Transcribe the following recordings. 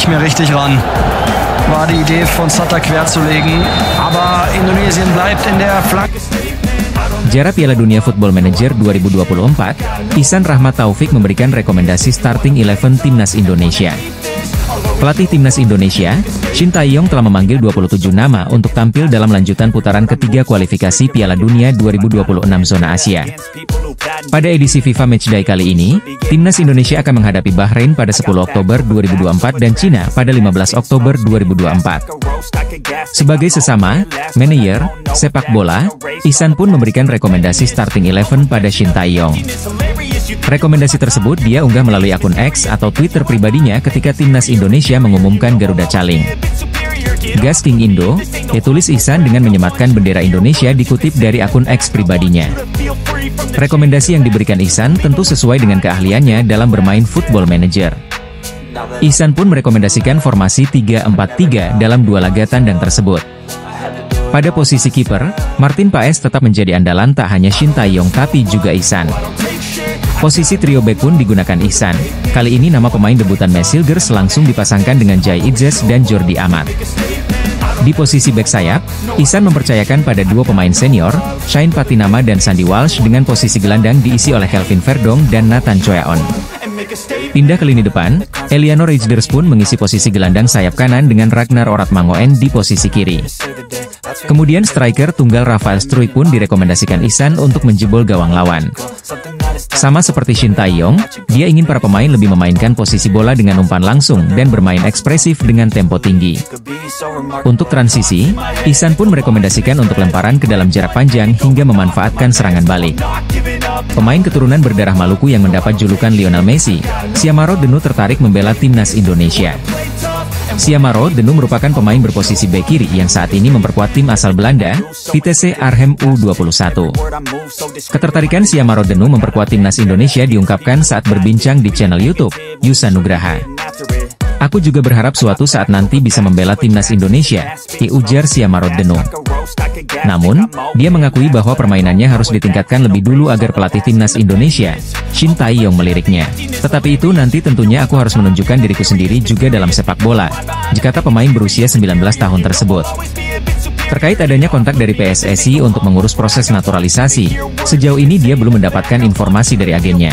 Mir richtig ran. War die Idee von Sutter quer zu legen, aber Indonesien bleibt in der Flanke. Juara Piala Dunia Football Manager 2024, Ihsan Rahmat Taufik memberikan rekomendasi starting 11 Timnas Indonesia. Pelatih Timnas Indonesia, Shin Tae-yong telah memanggil 27 nama untuk tampil dalam lanjutan putaran ketiga kualifikasi Piala Dunia 2026 zona Asia. Pada edisi FIFA Matchday kali ini, Timnas Indonesia akan menghadapi Bahrain pada 10 Oktober 2024 dan Cina pada 15 Oktober 2024. Sebagai sesama manajer sepak bola, Ihsan pun memberikan rekomendasi starting 11 pada Shin Tae-yong. Rekomendasi tersebut dia unggah melalui akun X atau Twitter pribadinya ketika Timnas Indonesia mengumumkan Garuda Caling. Gas King Indo, tulis Ihsan dengan menyematkan bendera Indonesia dikutip dari akun X pribadinya. Rekomendasi yang diberikan Ihsan tentu sesuai dengan keahliannya dalam bermain Football Manager. Ihsan pun merekomendasikan formasi 3-4-3 dalam dua laga tandang tersebut. Pada posisi kiper, Martin Paes tetap menjadi andalan tak hanya Shin Tae-yong tapi juga Ihsan. Posisi trio back pun digunakan Ihsan. Kali ini nama pemain debutan Mes Hilgers langsung dipasangkan dengan Jai Idzes dan Jordi Amat. Di posisi back sayap, Ihsan mempercayakan pada dua pemain senior, Shane Patinama dan Sandy Walsh dengan posisi gelandang diisi oleh Kelvin Verdong dan Nathan Choeon. Pindah ke lini depan, Eliano Rejders pun mengisi posisi gelandang sayap kanan dengan Ragnar Oratmangoen di posisi kiri. Kemudian striker tunggal Rafael Struijk pun direkomendasikan Ihsan untuk menjebol gawang lawan. Sama seperti Shin Tae-yong, dia ingin para pemain lebih memainkan posisi bola dengan umpan langsung dan bermain ekspresif dengan tempo tinggi. Untuk transisi, Ihsan pun merekomendasikan untuk lemparan ke dalam jarak panjang hingga memanfaatkan serangan balik. Pemain keturunan berdarah Maluku yang mendapat julukan Lionel Messi, Siamaro Denu tertarik membela Timnas Indonesia. Siamaro Denu merupakan pemain berposisi bek kiri yang saat ini memperkuat tim asal Belanda, Vitesse Arnhem U21. Ketertarikan Siamaro Denu memperkuat Timnas Indonesia diungkapkan saat berbincang di channel YouTube, Yusa Nugraha. Aku juga berharap suatu saat nanti bisa membela Timnas Indonesia, ujar Siamaro Denu. Namun, dia mengakui bahwa permainannya harus ditingkatkan lebih dulu agar pelatih Timnas Indonesia, Shin Tae-yong meliriknya. Tetapi itu nanti tentunya aku harus menunjukkan diriku sendiri juga dalam sepak bola, jikata pemain berusia 19 tahun tersebut. Terkait adanya kontak dari PSSI untuk mengurus proses naturalisasi, sejauh ini dia belum mendapatkan informasi dari agennya.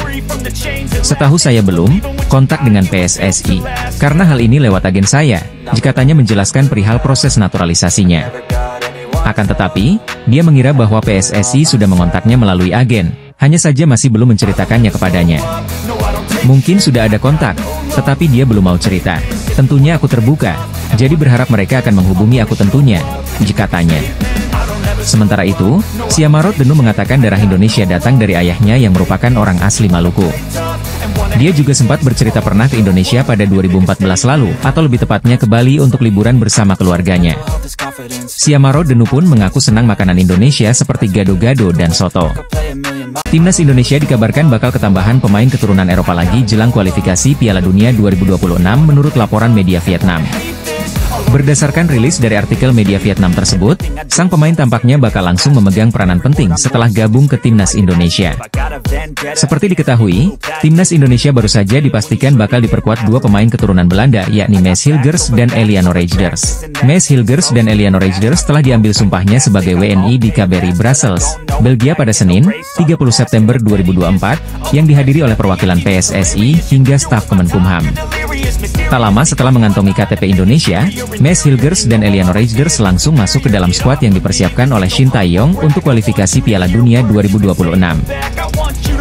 Setahu saya belum kontak dengan PSSI, karena hal ini lewat agen saya, jikatanya menjelaskan perihal proses naturalisasinya. Akan tetapi, dia mengira bahwa PSSI sudah mengontaknya melalui agen, hanya saja masih belum menceritakannya kepadanya. Mungkin sudah ada kontak, tetapi dia belum mau cerita. Tentunya aku terbuka, jadi berharap mereka akan menghubungi aku tentunya, jikatanya. Sementara itu, Siamaro Denu mengatakan darah Indonesia datang dari ayahnya yang merupakan orang asli Maluku. Dia juga sempat bercerita pernah ke Indonesia pada 2014 lalu, atau lebih tepatnya ke Bali untuk liburan bersama keluarganya. Siamaro Denu pun mengaku senang makanan Indonesia seperti gado-gado dan soto. Timnas Indonesia dikabarkan bakal ketambahan pemain keturunan Eropa lagi jelang kualifikasi Piala Dunia 2026 menurut laporan media Vietnam. Berdasarkan rilis dari artikel media Vietnam tersebut, sang pemain tampaknya bakal langsung memegang peranan penting setelah gabung ke Timnas Indonesia. Seperti diketahui, Timnas Indonesia baru saja dipastikan bakal diperkuat dua pemain keturunan Belanda yakni Mes Hilgers dan Eliano Rejders. Mes Hilgers dan Eliano Rejders telah diambil sumpahnya sebagai WNI di KBRI Brussels, Belgia pada Senin, 30 September 2024, yang dihadiri oleh perwakilan PSSI hingga staf Kemenkumham. Tak lama setelah mengantongi KTP Indonesia, Mes Hilgers dan Eliano Rejders langsung masuk ke dalam skuad yang dipersiapkan oleh Shin Tae-yong untuk kualifikasi Piala Dunia 2026.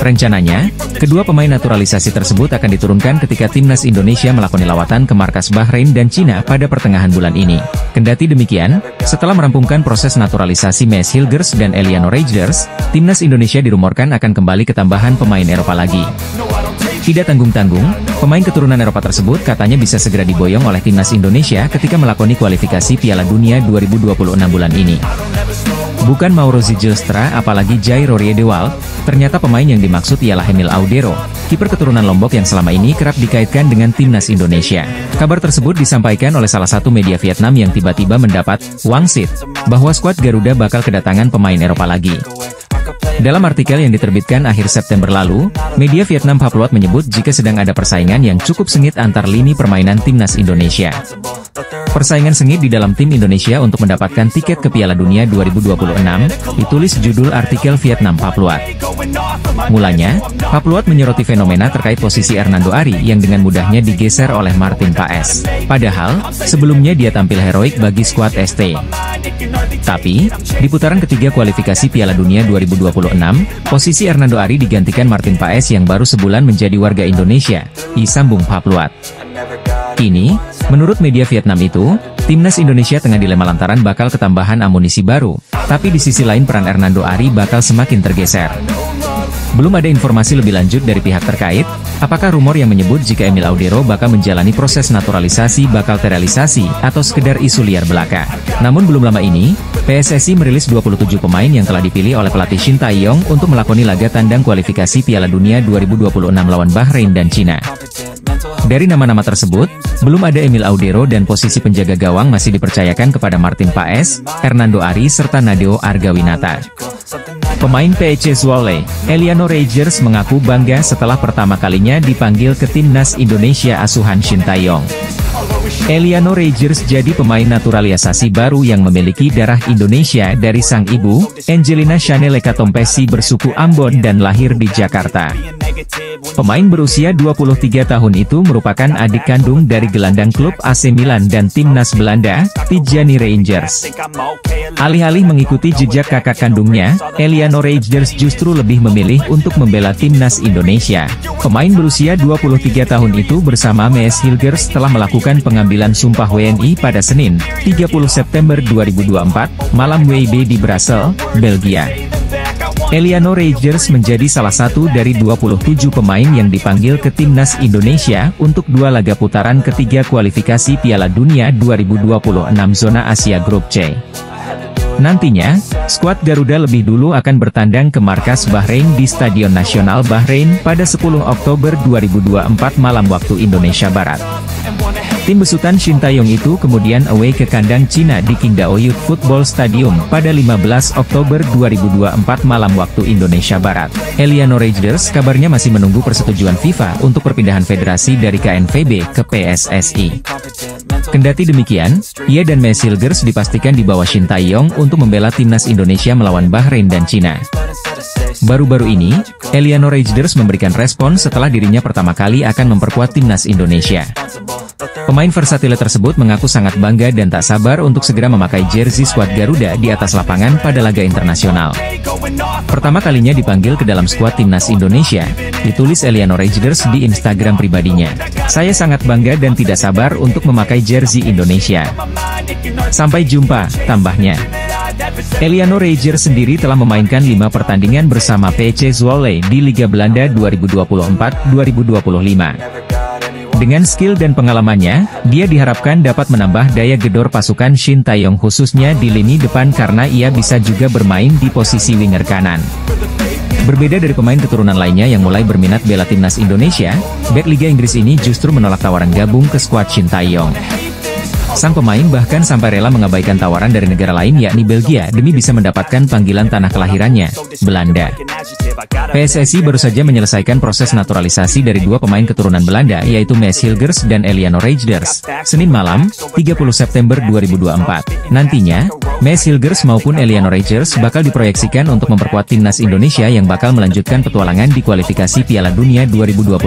Rencananya, kedua pemain naturalisasi tersebut akan diturunkan ketika Timnas Indonesia melakoni lawatan ke markas Bahrain dan Cina pada pertengahan bulan ini. Kendati demikian, setelah merampungkan proses naturalisasi Mes Hilgers dan Eliano Rejders, Timnas Indonesia dirumorkan akan kembali ke tambahan pemain Eropa lagi. Tidak tanggung-tanggung, pemain keturunan Eropa tersebut katanya bisa segera diboyong oleh Timnas Indonesia ketika melakoni kualifikasi Piala Dunia 2026 bulan ini. Bukan Mauro Zijlstra apalagi Jai Roriedewald, ternyata pemain yang dimaksud ialah Emil Audero, kiper keturunan Lombok yang selama ini kerap dikaitkan dengan Timnas Indonesia. Kabar tersebut disampaikan oleh salah satu media Vietnam yang tiba-tiba mendapat wangsit bahwa skuad Garuda bakal kedatangan pemain Eropa lagi. Dalam artikel yang diterbitkan akhir September lalu, media Vietnam Papluat menyebut jika sedang ada persaingan yang cukup sengit antar lini permainan timnas Indonesia. Persaingan sengit di dalam tim Indonesia untuk mendapatkan tiket ke Piala Dunia 2026, ditulis judul artikel Vietnam Papluat. Mulanya, Papluat menyoroti fenomena terkait posisi Hernando Ari yang dengan mudahnya digeser oleh Martin Paes. Padahal, sebelumnya dia tampil heroik bagi skuad ST. Tapi, di putaran ketiga kualifikasi Piala Dunia 2026, posisi Hernando Ari digantikan Martin Paes yang baru sebulan menjadi warga Indonesia, disambung Papluat. Kini, menurut media Vietnam itu, timnas Indonesia tengah dilema lantaran bakal ketambahan amunisi baru, tapi di sisi lain peran Hernando Ari bakal semakin tergeser. Belum ada informasi lebih lanjut dari pihak terkait, apakah rumor yang menyebut jika Emil Audero bakal menjalani proses naturalisasi bakal terrealisasi atau sekedar isu liar belaka. Namun belum lama ini, PSSI merilis 27 pemain yang telah dipilih oleh pelatih Shin Tae-yong untuk melakoni laga tandang kualifikasi Piala Dunia 2026 lawan Bahrain dan Cina. Dari nama-nama tersebut, belum ada Emil Audero dan posisi penjaga gawang masih dipercayakan kepada Martin Paes, Hernando Ari serta Nadeo Argawinata. Pemain PEC Zwolle, Eliano Reijers mengaku bangga setelah pertama kalinya dipanggil ke timnas Indonesia asuhan Shin Tae-yong. Eliano Reijers jadi pemain naturalisasi baru yang memiliki darah Indonesia dari sang ibu, Angelina Chanel Ekatompesi bersuku Ambon dan lahir di Jakarta. Pemain berusia 23 tahun itu merupakan adik kandung dari gelandang klub AC Milan dan timnas Belanda, Tijani Rangers. Alih-alih mengikuti jejak kakak kandungnya, Eliano Reijers justru lebih memilih untuk membela timnas Indonesia. Pemain berusia 23 tahun itu bersama Mees Hilgers telah melakukan pengambilan sumpah WNI pada Senin, 30 September 2024, malam WIB di Brussels, Belgia. Eliano Reijers menjadi salah satu dari 27 pemain yang dipanggil ke timnas Indonesia untuk dua laga putaran ketiga kualifikasi Piala Dunia 2026 zona Asia Grup C. Nantinya, skuad Garuda lebih dulu akan bertandang ke markas Bahrain di Stadion Nasional Bahrain pada 10 Oktober 2024 malam waktu Indonesia Barat. Tim besutan Shin Tae-yong itu kemudian away ke kandang Cina di Qingdao Youth Football Stadium pada 15 Oktober 2024 malam waktu Indonesia Barat. Eliano Reijers kabarnya masih menunggu persetujuan FIFA untuk perpindahan federasi dari KNVB ke PSSI. Kendati demikian, ia dan Mees Hilgers dipastikan di bawah Shin Tae-yong untuk membela timnas Indonesia melawan Bahrain dan Cina. Baru-baru ini, Eliano Reijers memberikan respon setelah dirinya pertama kali akan memperkuat timnas Indonesia. Pemain versatil tersebut mengaku sangat bangga dan tak sabar untuk segera memakai jersey skuad Garuda di atas lapangan pada laga internasional. Pertama kalinya dipanggil ke dalam skuad timnas Indonesia, ditulis Eliano Reijers di Instagram pribadinya. Saya sangat bangga dan tidak sabar untuk memakai jersey Indonesia. Sampai jumpa, tambahnya. Eliano Reijers sendiri telah memainkan 5 pertandingan bersama PEC Zwolle di Liga Belanda 2024-2025. Dengan skill dan pengalamannya, dia diharapkan dapat menambah daya gedor pasukan Shin Tae-yong khususnya di lini depan karena ia bisa juga bermain di posisi winger kanan. Berbeda dari pemain keturunan lainnya yang mulai berminat bela timnas Indonesia, bek Liga Inggris ini justru menolak tawaran gabung ke skuad Shin Tae-yong. Sang pemain bahkan sampai rela mengabaikan tawaran dari negara lain yakni Belgia demi bisa mendapatkan panggilan tanah kelahirannya, Belanda. PSSI baru saja menyelesaikan proses naturalisasi dari dua pemain keturunan Belanda yaitu Mees Hilgers dan Eliano Reijers, Senin malam, 30 September 2024. Nantinya, Mees Hilgers maupun Eliano Reijers bakal diproyeksikan untuk memperkuat timnas Indonesia yang bakal melanjutkan petualangan di kualifikasi Piala Dunia 2026.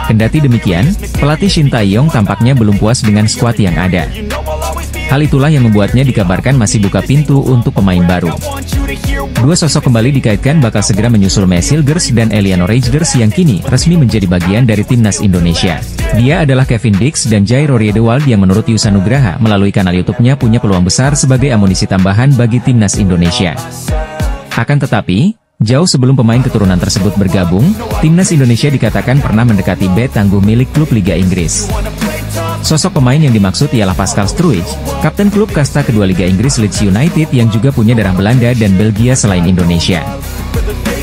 Kendati demikian, pelatih Shin Tae-yong tampaknya belum puas dengan skuad yang ada. Hal itulah yang membuatnya dikabarkan masih buka pintu untuk pemain baru. Dua sosok kembali dikaitkan bakal segera menyusul Mees Hilgers dan Eliano Reijers yang kini resmi menjadi bagian dari timnas Indonesia. Dia adalah Kevin Dix dan Jairo Riedewald yang menurut Yusa Nugraha melalui kanal YouTube-nya punya peluang besar sebagai amunisi tambahan bagi timnas Indonesia. Akan tetapi, jauh sebelum pemain keturunan tersebut bergabung, timnas Indonesia dikatakan pernah mendekati bek tangguh milik klub Liga Inggris. Sosok pemain yang dimaksud ialah Pascal Struijk, kapten klub kasta kedua Liga Inggris Leeds United yang juga punya darah Belanda dan Belgia selain Indonesia.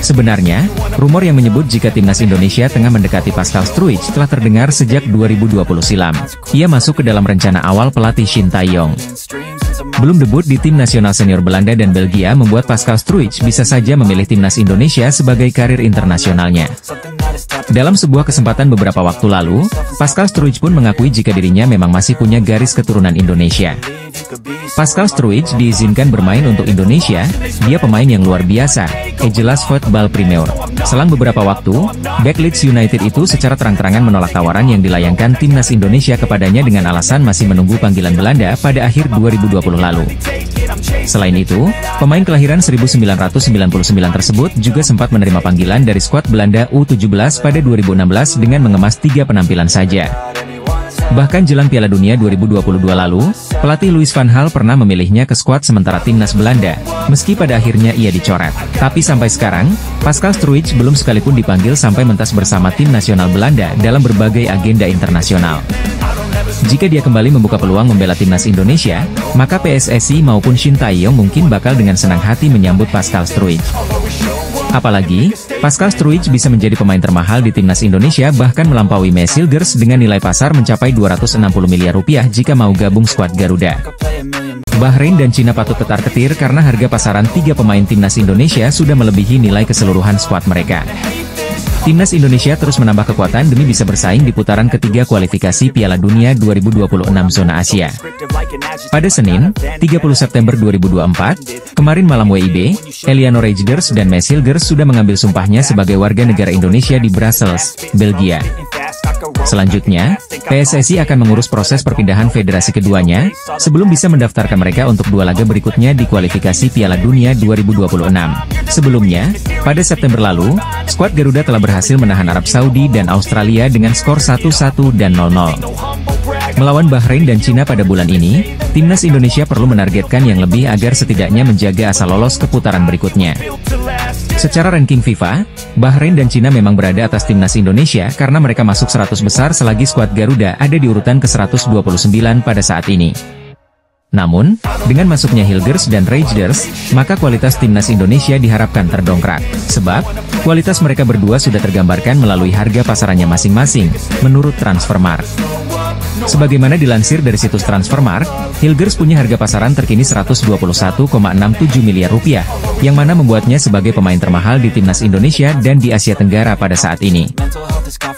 Sebenarnya, rumor yang menyebut jika timnas Indonesia tengah mendekati Pascal Struijk telah terdengar sejak 2020 silam. Ia masuk ke dalam rencana awal pelatih Shin Tae-yong. Belum debut di tim nasional senior Belanda dan Belgia membuat Pascal Struijk bisa saja memilih timnas Indonesia sebagai karir internasionalnya. Dalam sebuah kesempatan beberapa waktu lalu, Pascal Struijk pun mengakui jika dirinya memang masih punya garis keturunan Indonesia. Pascal Struijk diizinkan bermain untuk Indonesia, dia pemain yang luar biasa, jelas Football Premier. Selang beberapa waktu, bek Leeds United itu secara terang-terangan menolak tawaran yang dilayangkan timnas Indonesia kepadanya dengan alasan masih menunggu panggilan Belanda pada akhir 2020 lalu. Selain itu, pemain kelahiran 1999 tersebut juga sempat menerima panggilan dari skuad Belanda U17 pada 2016 dengan mengemas 3 penampilan saja. Bahkan jelang Piala Dunia 2022 lalu, pelatih Louis van Gaal pernah memilihnya ke skuad sementara timnas Belanda, meski pada akhirnya ia dicoret. Tapi sampai sekarang, Pascal Struijk belum sekalipun dipanggil sampai mentas bersama tim nasional Belanda dalam berbagai agenda internasional. Jika dia kembali membuka peluang membela timnas Indonesia, maka PSSI maupun Shin Tae-yong mungkin bakal dengan senang hati menyambut Pascal Struijk. Apalagi, Pascal Struijk bisa menjadi pemain termahal di timnas Indonesia bahkan melampaui Maes Hilgers dengan nilai pasar mencapai 260 miliar rupiah jika mau gabung skuad Garuda. Bahrain dan Cina patut ketar-ketir karena harga pasaran 3 pemain timnas Indonesia sudah melebihi nilai keseluruhan skuad mereka. Timnas Indonesia terus menambah kekuatan demi bisa bersaing di putaran ketiga kualifikasi Piala Dunia 2026 zona Asia. Pada Senin, 30 September 2024, kemarin malam WIB, Eliano Reijnders dan Maes Hilgers sudah mengambil sumpahnya sebagai warga negara Indonesia di Brussels, Belgia. Selanjutnya, PSSI akan mengurus proses perpindahan federasi keduanya, sebelum bisa mendaftarkan mereka untuk 2 laga berikutnya di kualifikasi Piala Dunia 2026. Sebelumnya, pada September lalu, skuad Garuda telah berhasil menahan Arab Saudi dan Australia dengan skor 1-1 dan 0-0. Melawan Bahrain dan Cina pada bulan ini, timnas Indonesia perlu menargetkan yang lebih agar setidaknya menjaga asa lolos ke putaran berikutnya. Secara ranking FIFA, Bahrain dan Cina memang berada atas timnas Indonesia karena mereka masuk 100 besar selagi skuad Garuda ada di urutan ke-129 pada saat ini. Namun, dengan masuknya Hilgers dan Reijnders, maka kualitas timnas Indonesia diharapkan terdongkrak. Sebab, kualitas mereka berdua sudah tergambarkan melalui harga pasarannya masing-masing, menurut Transfermarkt. Sebagaimana dilansir dari situs Transfermarkt, Hilgers punya harga pasaran terkini 121,67 miliar rupiah, yang mana membuatnya sebagai pemain termahal di timnas Indonesia dan di Asia Tenggara pada saat ini.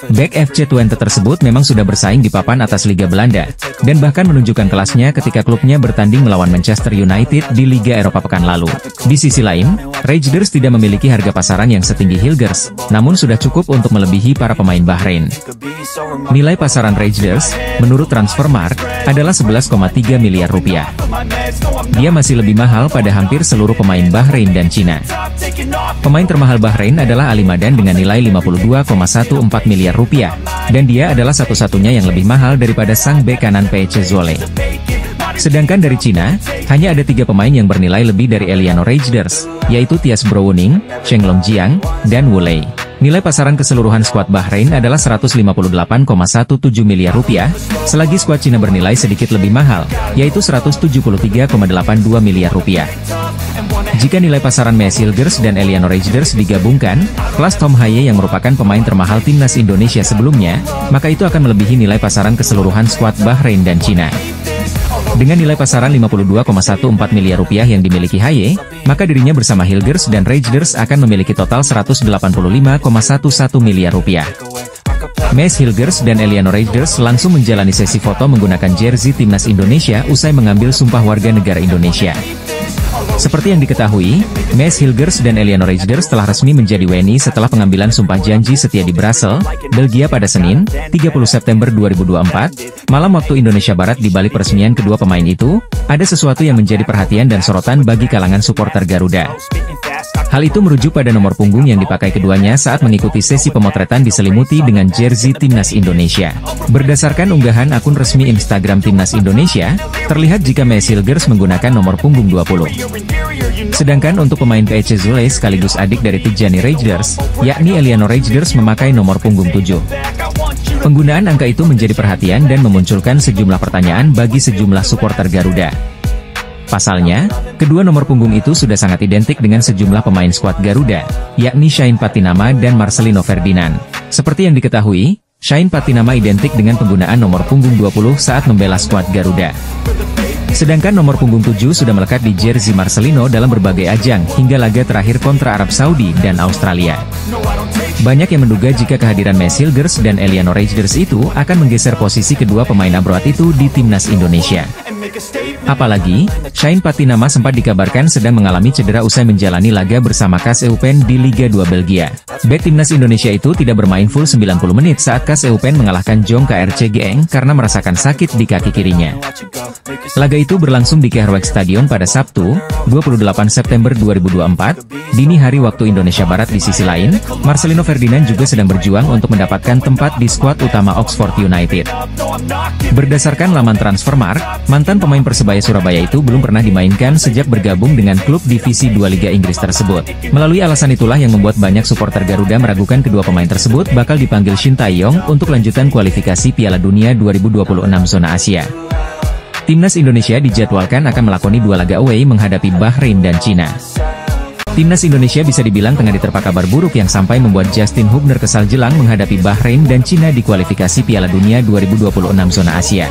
Bek FC Twente tersebut memang sudah bersaing di papan atas Liga Belanda, dan bahkan menunjukkan kelasnya ketika klubnya bertanding melawan Manchester United di Liga Eropa pekan lalu. Di sisi lain, Reijnders tidak memiliki harga pasaran yang setinggi Hilgers, namun sudah cukup untuk melebihi para pemain Bahrain. Nilai pasaran Reijnders, menurut Transfermarkt, adalah 11,3 miliar rupiah. Dia masih lebih mahal pada hampir seluruh pemain Bahrain dan Cina. Pemain termahal Bahrain adalah Ali Madan dengan nilai 52,14 miliar rupiah, dan dia adalah satu-satunya yang lebih mahal daripada sang bek kanan Peiche Zhuole. Sedangkan dari Cina, hanya ada 3 pemain yang bernilai lebih dari Eliano Reijnders, yaitu Thias Brouwening, Cheng Longjiang, dan Wu Lei. Nilai pasaran keseluruhan skuad Bahrain adalah 158,17 miliar rupiah, selagi skuad Cina bernilai sedikit lebih mahal, yaitu 173,82 miliar rupiah. Jika nilai pasaran Maes Hilgers dan Eliano Reijnders digabungkan, kelas Tom Haye yang merupakan pemain termahal timnas Indonesia sebelumnya, maka itu akan melebihi nilai pasaran keseluruhan skuad Bahrain dan Cina. Dengan nilai pasaran 52,14 miliar rupiah yang dimiliki Haye, maka dirinya bersama Hilgers dan Reijnders akan memiliki total 185,11 miliar rupiah. Maes Hilgers dan Eliano Reijnders langsung menjalani sesi foto menggunakan jersey timnas Indonesia usai mengambil sumpah warga negara Indonesia. Seperti yang diketahui, Maes Hilgers dan Eliano Reijnders telah resmi menjadi WNI setelah pengambilan sumpah janji setia di Brussels, Belgia pada Senin, 30 September 2024, malam waktu Indonesia Barat. Di balik peresmian kedua pemain itu, ada sesuatu yang menjadi perhatian dan sorotan bagi kalangan supporter Garuda. Hal itu merujuk pada nomor punggung yang dipakai keduanya saat mengikuti sesi pemotretan diselimuti dengan jersey timnas Indonesia. Berdasarkan unggahan akun resmi Instagram timnas Indonesia, terlihat jika Maes Hilgers menggunakan nomor punggung 20. Sedangkan untuk pemain Peiche Zhuole sekaligus adik dari Tijjani Reijnders, yakni Eliano Reijnders memakai nomor punggung 7. Penggunaan angka itu menjadi perhatian dan memunculkan sejumlah pertanyaan bagi sejumlah supporter Garuda. Pasalnya, kedua nomor punggung itu sudah sangat identik dengan sejumlah pemain skuad Garuda, yakni Shain Patinama dan Marcelino Ferdinand. Seperti yang diketahui, Shain Patinama identik dengan penggunaan nomor punggung 20 saat membela skuad Garuda. Sedangkan nomor punggung 7 sudah melekat di jersey Marcelino dalam berbagai ajang hingga laga terakhir kontra Arab Saudi dan Australia. Banyak yang menduga jika kehadiran Messilgers dan Eliano Reigers itu akan menggeser posisi kedua pemain abroad itu di timnas Indonesia. Apalagi, Shain Patinama sempat dikabarkan sedang mengalami cedera usai menjalani laga bersama KAS Eupen di Liga 2 Belgia. Bek timnas Indonesia itu tidak bermain full 90 menit saat KAS Eupen mengalahkan Jong KRC Genk karena merasakan sakit di kaki kirinya. Laga itu berlangsung di Kerwijk Stadion pada Sabtu, 28 September 2024, dini hari waktu Indonesia Barat. Di sisi lain, Marcelino Ferdinand juga sedang berjuang untuk mendapatkan tempat di skuad utama Oxford United. Berdasarkan laman Transfermarkt, mantan pemain Persebaya Surabaya itu belum pernah dimainkan sejak bergabung dengan klub divisi 2 Liga Inggris tersebut. Melalui alasan itulah yang membuat banyak supporter Garuda meragukan kedua pemain tersebut bakal dipanggil Shin Tae-yong untuk lanjutan kualifikasi Piala Dunia 2026 zona Asia. Timnas Indonesia dijadwalkan akan melakoni 2 laga away menghadapi Bahrain dan Cina. Timnas Indonesia bisa dibilang tengah diterpa kabar buruk yang sampai membuat Justin Hubner kesal jelang menghadapi Bahrain dan Cina di kualifikasi Piala Dunia 2026 zona Asia.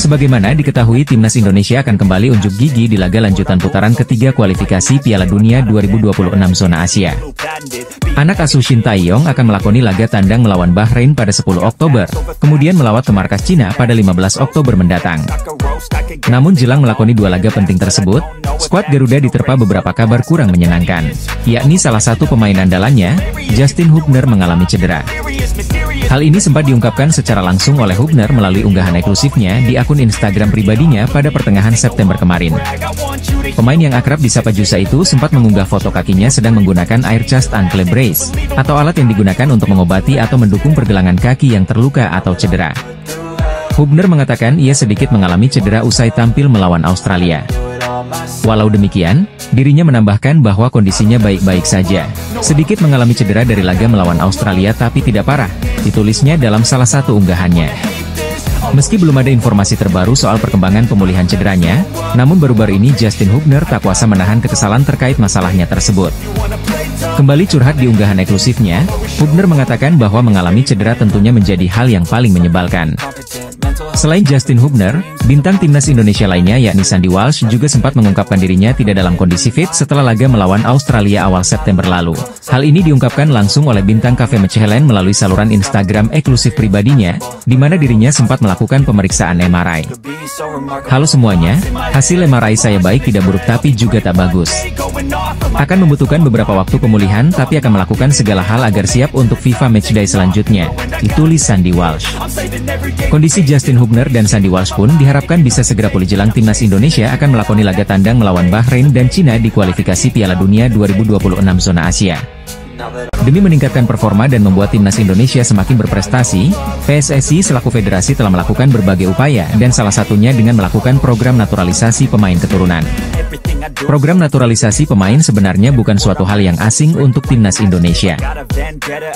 Sebagaimana diketahui, timnas Indonesia akan kembali unjuk gigi di laga lanjutan putaran ketiga kualifikasi Piala Dunia 2026 zona Asia. Anak asuh Shin Tae-yong akan melakoni laga tandang melawan Bahrain pada 10 Oktober, kemudian melawat ke markas Cina pada 15 Oktober mendatang. Namun jelang melakoni 2 laga penting tersebut, skuad Garuda diterpa beberapa kabar kurang menyenangkan, yakni salah satu pemain andalannya, Justin Hubner mengalami cedera. Hal ini sempat diungkapkan secara langsung oleh Hubner melalui unggahan eksklusifnya di akun Instagram pribadinya pada pertengahan September kemarin. Pemain yang akrab disapa Jusa itu sempat mengunggah foto kakinya sedang menggunakan air chest ankle brace, atau alat yang digunakan untuk mengobati atau mendukung pergelangan kaki yang terluka atau cedera. Hubner mengatakan ia sedikit mengalami cedera usai tampil melawan Australia. Walau demikian, dirinya menambahkan bahwa kondisinya baik-baik saja. Sedikit mengalami cedera dari laga melawan Australia tapi tidak parah, ditulisnya dalam salah satu unggahannya. Meski belum ada informasi terbaru soal perkembangan pemulihan cederanya, namun baru-baru ini Justin Hubner tak kuasa menahan kekesalan terkait masalahnya tersebut. Kembali curhat di unggahan eksklusifnya, Hubner mengatakan bahwa mengalami cedera tentunya menjadi hal yang paling menyebalkan. Selain Justin Hubner, bintang timnas Indonesia lainnya yakni Sandy Walsh juga sempat mengungkapkan dirinya tidak dalam kondisi fit setelah laga melawan Australia awal September lalu. Hal ini diungkapkan langsung oleh bintang Cafe Mechelen melalui saluran Instagram eksklusif pribadinya, di mana dirinya sempat melakukan pemeriksaan MRI. Halo semuanya, hasil MRI saya baik tidak buruk tapi juga tak bagus. Akan membutuhkan beberapa waktu pemulihan tapi akan melakukan segala hal agar siap untuk FIFA Matchday selanjutnya, ditulis Sandy Walsh. Kondisi Justin Hubner dan Sandy Walsh pun diharapkan bisa segera pulih jelang timnas Indonesia akan melakoni laga tandang melawan Bahrain dan Cina di kualifikasi Piala Dunia 2026 zona Asia. Demi meningkatkan performa dan membuat timnas Indonesia semakin berprestasi, PSSI selaku federasi telah melakukan berbagai upaya dan salah satunya dengan melakukan program naturalisasi pemain keturunan. Program naturalisasi pemain sebenarnya bukan suatu hal yang asing untuk timnas Indonesia.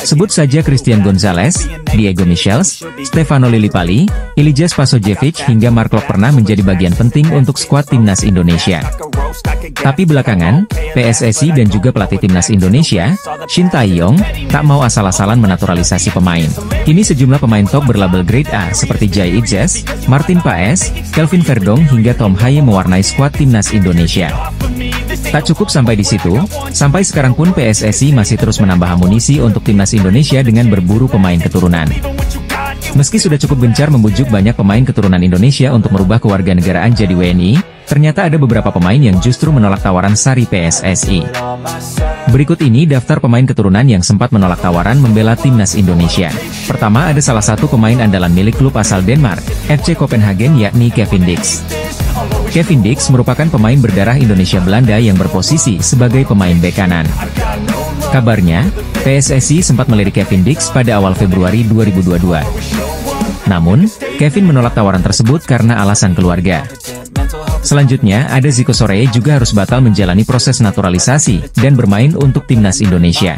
Sebut saja Christian Gonzalez, Diego Michels, Stefano Lillipali, Ilijas Pasojevic hingga Mark Klok pernah menjadi bagian penting untuk skuad timnas Indonesia. Tapi belakangan, PSSI dan juga pelatih timnas Indonesia, Shin Tae-yong, tak mau asal-asalan menaturalisasi pemain. Kini sejumlah pemain top berlabel grade A seperti Jai Idzes, Martin Paes, Kelvin Verdong hingga Tom Haye mewarnai skuad timnas Indonesia. Tak cukup sampai di situ, sampai sekarang pun PSSI masih terus menambah amunisi untuk timnas Indonesia dengan berburu pemain keturunan. Meski sudah cukup gencar membujuk banyak pemain keturunan Indonesia untuk merubah kewarganegaraan jadi WNI, ternyata ada beberapa pemain yang justru menolak tawaran sari PSSI. Berikut ini daftar pemain keturunan yang sempat menolak tawaran membela timnas Indonesia. Pertama ada salah satu pemain andalan milik klub asal Denmark, FC Copenhagen yakni Kevin Dix. Kevin Dix merupakan pemain berdarah Indonesia Belanda yang berposisi sebagai pemain bek kanan. Kabarnya, PSSI sempat melirik Kevin Dix pada awal Februari 2022. Namun, Kevin menolak tawaran tersebut karena alasan keluarga. Selanjutnya, ada Zico Sorey juga harus batal menjalani proses naturalisasi dan bermain untuk timnas Indonesia.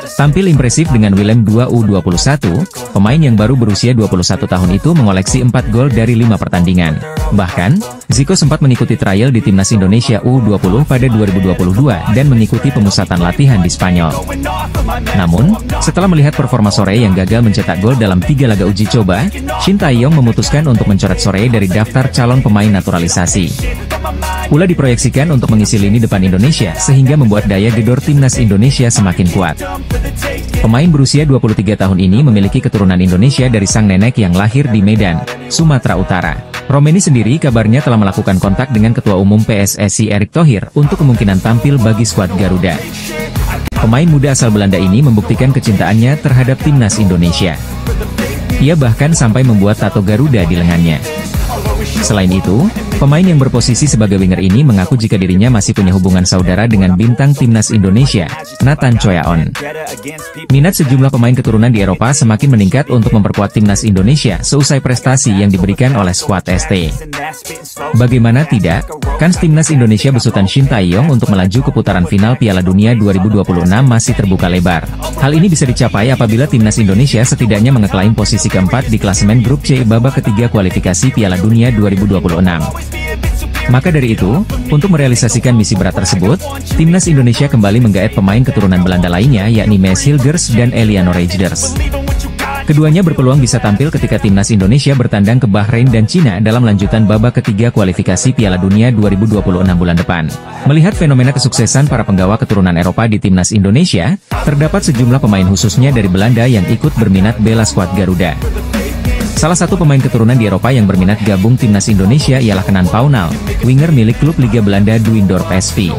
Tampil impresif dengan Willem II U21, pemain yang baru berusia 21 tahun itu mengoleksi 4 gol dari 5 pertandingan. Bahkan, Zico sempat mengikuti trial di Timnas Indonesia U20 pada 2022 dan mengikuti pemusatan latihan di Spanyol. Namun, setelah melihat performa Sore yang gagal mencetak gol dalam 3 laga uji coba, Shin Tae-yong memutuskan untuk mencoret Sore dari daftar calon pemain naturalisasi. Pula diproyeksikan untuk mengisi lini depan Indonesia sehingga membuat daya gedor Timnas Indonesia semakin kuat. Pemain berusia 23 tahun ini memiliki keturunan Indonesia dari sang nenek yang lahir di Medan, Sumatera Utara. Romeni sendiri kabarnya telah melakukan kontak dengan Ketua Umum PSSI Erick Thohir untuk kemungkinan tampil bagi skuad Garuda. Pemain muda asal Belanda ini membuktikan kecintaannya terhadap Timnas Indonesia. Ia bahkan sampai membuat tato Garuda di lengannya. Selain itu, pemain yang berposisi sebagai winger ini mengaku jika dirinya masih punya hubungan saudara dengan bintang Timnas Indonesia, Nathan Choyaon. Minat sejumlah pemain keturunan di Eropa semakin meningkat untuk memperkuat Timnas Indonesia seusai prestasi yang diberikan oleh skuad ST. Bagaimana tidak, kans Timnas Indonesia besutan Shin Tae-yong untuk melaju ke putaran final Piala Dunia 2026 masih terbuka lebar. Hal ini bisa dicapai apabila Timnas Indonesia setidaknya mengeklaim posisi keempat di klasemen grup C babak ketiga kualifikasi Piala Dunia 2026. Maka dari itu, untuk merealisasikan misi berat tersebut, Timnas Indonesia kembali menggaet pemain keturunan Belanda lainnya yakni Maes Hilgers dan Eliano Reijers. Keduanya berpeluang bisa tampil ketika Timnas Indonesia bertandang ke Bahrain dan Cina dalam lanjutan babak ketiga kualifikasi Piala Dunia 2026 bulan depan. Melihat fenomena kesuksesan para penggawa keturunan Eropa di Timnas Indonesia, terdapat sejumlah pemain khususnya dari Belanda yang ikut berminat bela skuad Garuda. Salah satu pemain keturunan di Eropa yang berminat gabung Timnas Indonesia ialah Kenan Paunal, winger milik klub Liga Belanda Duindorp SV.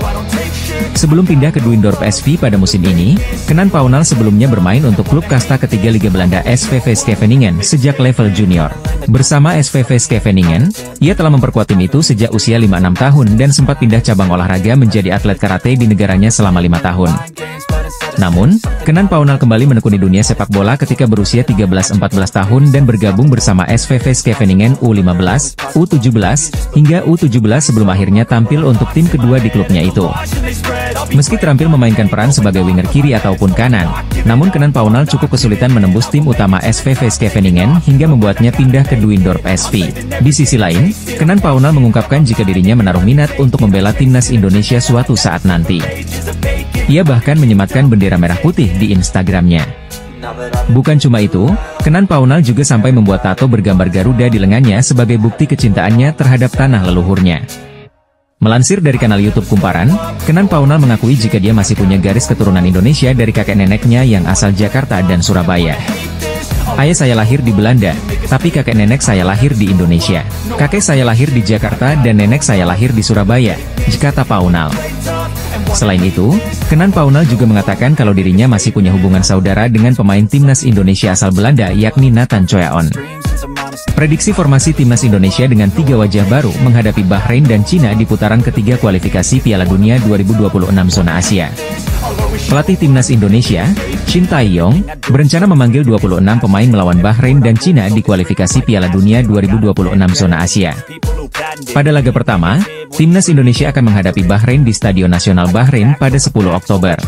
Sebelum pindah ke Duindorp SV pada musim ini, Kenan Paunal sebelumnya bermain untuk klub kasta ketiga Liga Belanda SVV Scheveningen sejak level junior. Bersama SVV Scheveningen, ia telah memperkuat tim itu sejak usia 5-6 tahun dan sempat pindah cabang olahraga menjadi atlet karate di negaranya selama 5 tahun. Namun, Kenan Paunal kembali menekuni dunia sepak bola ketika berusia 13-14 tahun dan bergabung bersama SVV Scheveningen U15, U17, hingga U17 sebelum akhirnya tampil untuk tim kedua di klubnya itu. Meski terampil memainkan peran sebagai winger kiri ataupun kanan, namun Kenan Paunal cukup kesulitan menembus tim utama SVV Scheveningen hingga membuatnya pindah ke Duindorp SV. Di sisi lain, Kenan Paunal mengungkapkan jika dirinya menaruh minat untuk membela Timnas Indonesia suatu saat nanti. Ia bahkan menyematkan bendera merah putih di Instagramnya. Bukan cuma itu, Kenan Paunal juga sampai membuat tato bergambar Garuda di lengannya sebagai bukti kecintaannya terhadap tanah leluhurnya. Melansir dari kanal YouTube Kumparan, Kenan Paunal mengakui jika dia masih punya garis keturunan Indonesia dari kakek neneknya yang asal Jakarta dan Surabaya. Ayah saya lahir di Belanda, tapi kakek nenek saya lahir di Indonesia. Kakek saya lahir di Jakarta dan nenek saya lahir di Surabaya, kata Paunal. Selain itu, Kenan Paunal juga mengatakan kalau dirinya masih punya hubungan saudara dengan pemain Timnas Indonesia asal Belanda yakni Nathan Choyaon. Prediksi formasi Timnas Indonesia dengan 3 wajah baru menghadapi Bahrain dan Cina di putaran ketiga kualifikasi Piala Dunia 2026 zona Asia. Pelatih Timnas Indonesia, Shin Tae-yong, berencana memanggil 26 pemain melawan Bahrain dan Cina di kualifikasi Piala Dunia 2026 zona Asia. Pada laga pertama, Timnas Indonesia akan menghadapi Bahrain di Stadion Nasional Bahrain pada 10 Oktober.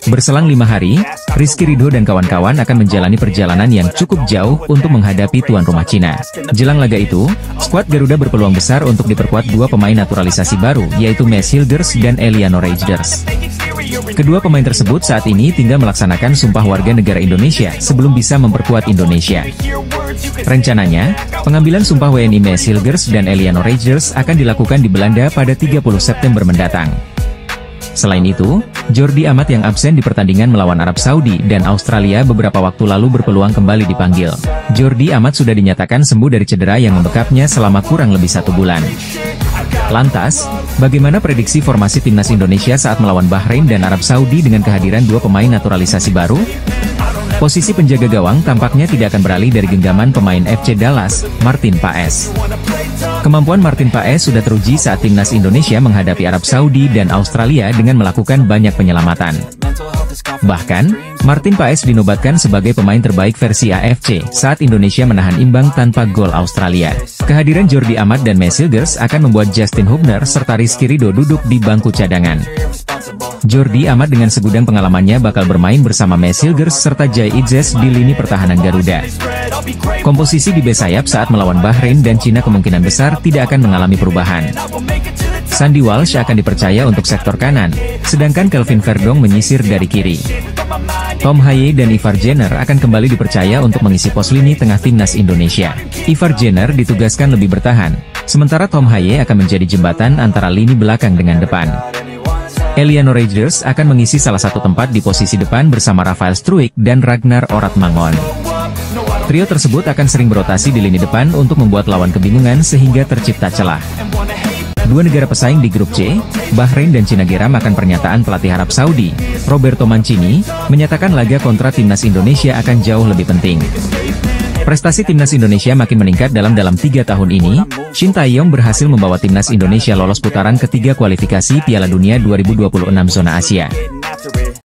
Berselang 5 hari, Rizky Ridho dan kawan-kawan akan menjalani perjalanan yang cukup jauh untuk menghadapi tuan rumah Cina. Jelang laga itu, skuad Garuda berpeluang besar untuk diperkuat 2 pemain naturalisasi baru, yaitu Maes Hilgers dan Eliano Reijers. Kedua pemain tersebut saat ini tinggal melaksanakan sumpah warga negara Indonesia sebelum bisa memperkuat Indonesia. Rencananya, pengambilan sumpah WNI Maes Hilgers dan Eliano Reijers akan dilakukan di Belanda pada 30 September mendatang. Selain itu, Jordi Amat yang absen di pertandingan melawan Arab Saudi dan Australia beberapa waktu lalu berpeluang kembali dipanggil. Jordi Amat sudah dinyatakan sembuh dari cedera yang membekapnya selama kurang lebih 1 bulan. Lantas, bagaimana prediksi formasi Timnas Indonesia saat melawan Bahrain dan Arab Saudi dengan kehadiran 2 pemain naturalisasi baru? Posisi penjaga gawang tampaknya tidak akan beralih dari genggaman pemain FC Dallas, Martin Paes. Kemampuan Martin Paes sudah teruji saat Timnas Indonesia menghadapi Arab Saudi dan Australia dengan melakukan banyak penyelamatan. Bahkan, Martin Paes dinobatkan sebagai pemain terbaik versi AFC saat Indonesia menahan imbang tanpa gol Australia. Kehadiran Jordi Amat dan Maes Hilgers akan membuat Justin Hubner serta Rizky Ridho duduk di bangku cadangan. Jordi Amat dengan segudang pengalamannya bakal bermain bersama Mesilgers serta Jai Idzes di lini pertahanan Garuda. Komposisi di bek sayap saat melawan Bahrain dan Cina kemungkinan besar tidak akan mengalami perubahan. Sandy Walsh akan dipercaya untuk sektor kanan, sedangkan Kelvin Verdong menyisir dari kiri. Tom Haye dan Ivar Jenner akan kembali dipercaya untuk mengisi pos lini tengah timnas Indonesia. Ivar Jenner ditugaskan lebih bertahan, sementara Tom Haye akan menjadi jembatan antara lini belakang dengan depan. Eliano Rogers akan mengisi salah satu tempat di posisi depan bersama Rafael Struijk dan Ragnar Oratmangon. Trio tersebut akan sering berotasi di lini depan untuk membuat lawan kebingungan sehingga tercipta celah. Dua negara pesaing di grup C, Bahrain dan Cina geram akan pernyataan pelatih Arab Saudi, Roberto Mancini, menyatakan laga kontra timnas Indonesia akan jauh lebih penting. Prestasi timnas Indonesia makin meningkat dalam 3 tahun ini. Shin Tae-yong berhasil membawa timnas Indonesia lolos putaran ketiga kualifikasi Piala Dunia 2026 zona Asia.